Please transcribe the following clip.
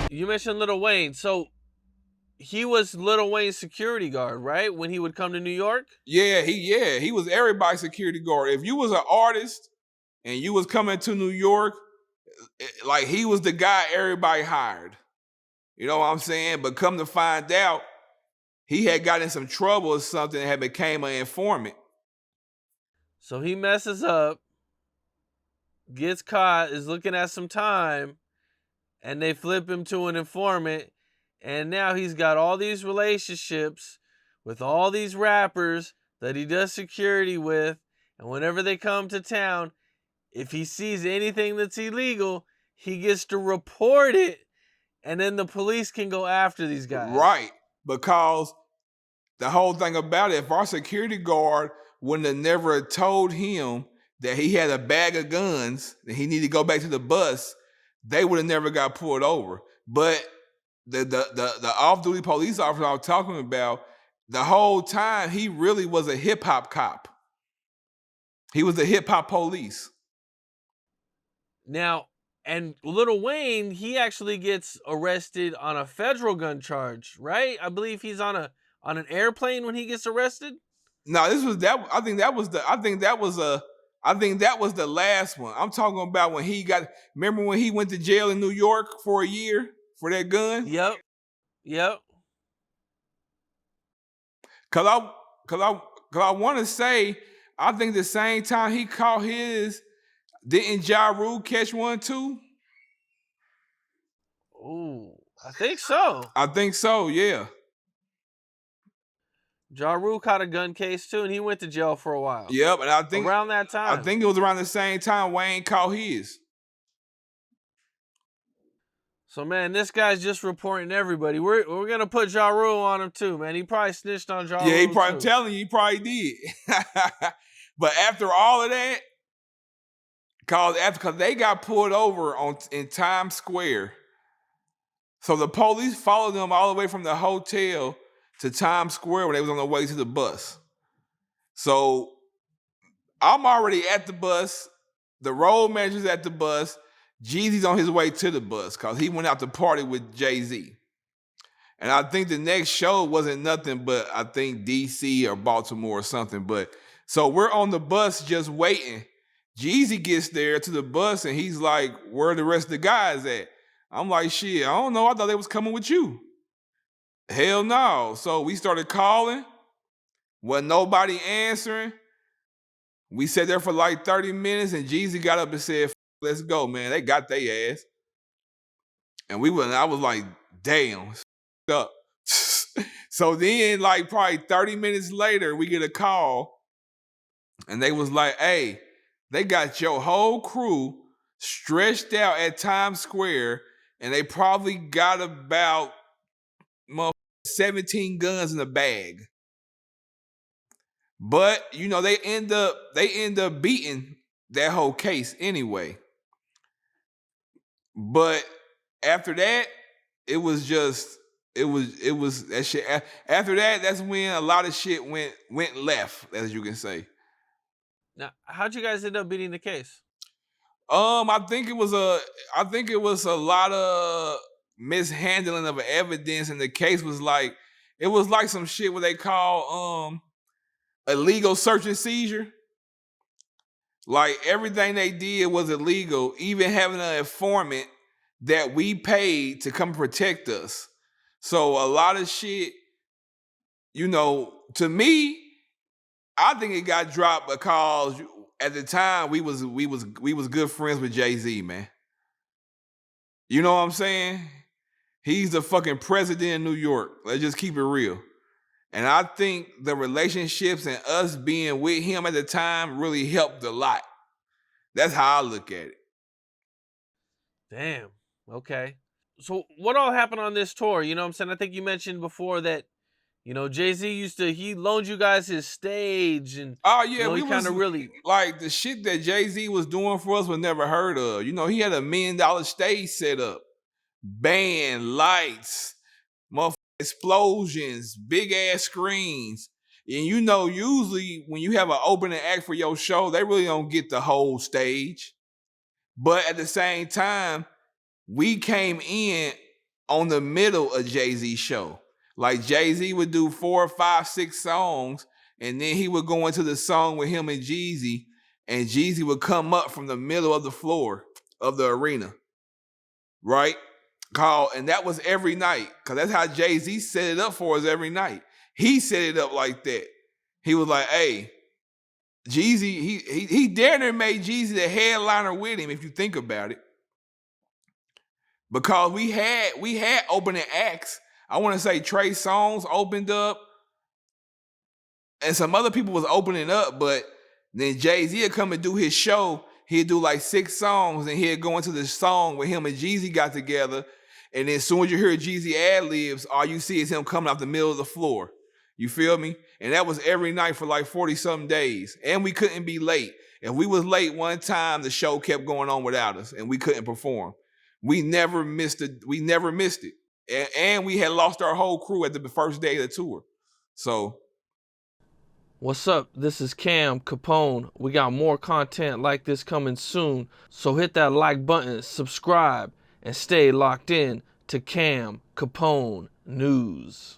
You mentioned Lil Wayne. So he was Lil Wayne's security guard, right? When he would come to New York? He was everybody's security guard. If you was an artist and you was coming to New York, like he was the guy everybody hired. You know what I'm saying? But come to find out, he had got in some trouble or something and had became an informant. So he messes up, gets caught, is looking at some time, and they flip him to an informant. And now he's got all these relationships with all these rappers that he does security with. And whenever they come to town, if he sees anything that's illegal, he gets to report it. And then the police can go after these guys. Right. Because the whole thing about it, if our security guard wouldn't have never told him that he had a bag of guns and he needed to go back to the bus, they would have never got pulled over. But the off-duty police officer I was talking about, the whole time he really was a hip-hop cop. He was the hip-hop police. Now, and Lil Wayne, he actually gets arrested on a federal gun charge, right? I believe he's on an airplane when he gets arrested. No, this was that. I think that was the last one. I'm talking about when he got. Remember when he went to jail in New York for a year for that gun? Yep. Cause I want to say, I think the same time he caught his, didn't Ja Rule catch one too? Ooh, I think so. I think so. Yeah. Ja Rule caught a gun case too, and he went to jail for a while. Yep, and I think around that time. I think it was around the same time Wayne caught his. So man, this guy's just reporting everybody. We're gonna put Ja Rule on him too, man. He probably snitched on Ja Rule. Yeah, he probably. Too. I'm telling you, he probably did. But after all of that, because they got pulled over in Times Square, so the police followed them all the way from the hotel to Times Square when they was on their way to the bus. So I'm already at the bus. The road manager's at the bus. Jeezy's on his way to the bus because he went out to party with Jay-Z. And I think the next show wasn't nothing but I think DC or Baltimore or something. But so we're on the bus just waiting. Jeezy gets there to the bus and he's like, where are the rest of the guys at? I'm like, shit, I don't know. I thought they was coming with you. Hell no. So we started calling. Wasn't nobody answering. We sat there for like 30 minutes and Jeezy got up and said, let's go, man. They got their ass. And I was like, damn, up. So then like probably 30 minutes later, we get a call and they was like, hey, they got your whole crew stretched out at Times Square and they probably got about 17 guns in a bag. But, you know, they end up beating that whole case anyway. But after that, it was that shit. After that, that's when a lot of shit went left, as you can say. Now, how'd you guys end up beating the case? I think it was a lot of mishandling of evidence, and the case was like some shit what they call illegal search and seizure. Like everything they did was illegal, even having an informant that we paid to come protect us. So a lot of shit, you know, to me, I think it got dropped because at the time we was good friends with Jay-Z, man. You know what I'm saying? He's the fucking president of New York. Let's just keep it real. And I think the relationships and us being with him at the time really helped a lot. That's how I look at it. Damn. Okay. So what all happened on this tour? You know what I'm saying? I think you mentioned before that, you know, Jay-Z he loaned you guys his stage and we kind of really like the shit that Jay-Z was doing for us was never heard of. You know, he had $1 million stage set up, band, lights, explosions, big ass screens. And you know, usually when you have an opening act for your show, they really don't get the whole stage. But at the same time, we came in on the middle of Jay-Z's show. Like Jay-Z would do 4, 5, 6 songs, and then he would go into the song with him and Jeezy, and Jeezy would come up from the middle of the floor of the arena, right? And that was every night, because that's how Jay-Z set it up for us every night. He set it up like that. He was like, hey, Jeezy, he damn near made Jeezy the headliner with him, if you think about it. Because we had opening acts. I want to say Trey Songz opened up, and some other people was opening up, but then Jay-Z would come and do his show. He'd do like 6 songs, and he'd go into the song where him and Jeezy got together. And then as soon as you hear Jeezy ad-libs, all you see is him coming off the middle of the floor. You feel me? And that was every night for like 40-something days. And we couldn't be late. If we was late one time, the show kept going on without us, and we couldn't perform. We never missed it. And we had lost our whole crew at the first day of the tour. So, What's up? This is Cam Capone. We got more content like this coming soon, so hit that like button, subscribe, and stay locked in to Cam Capone News.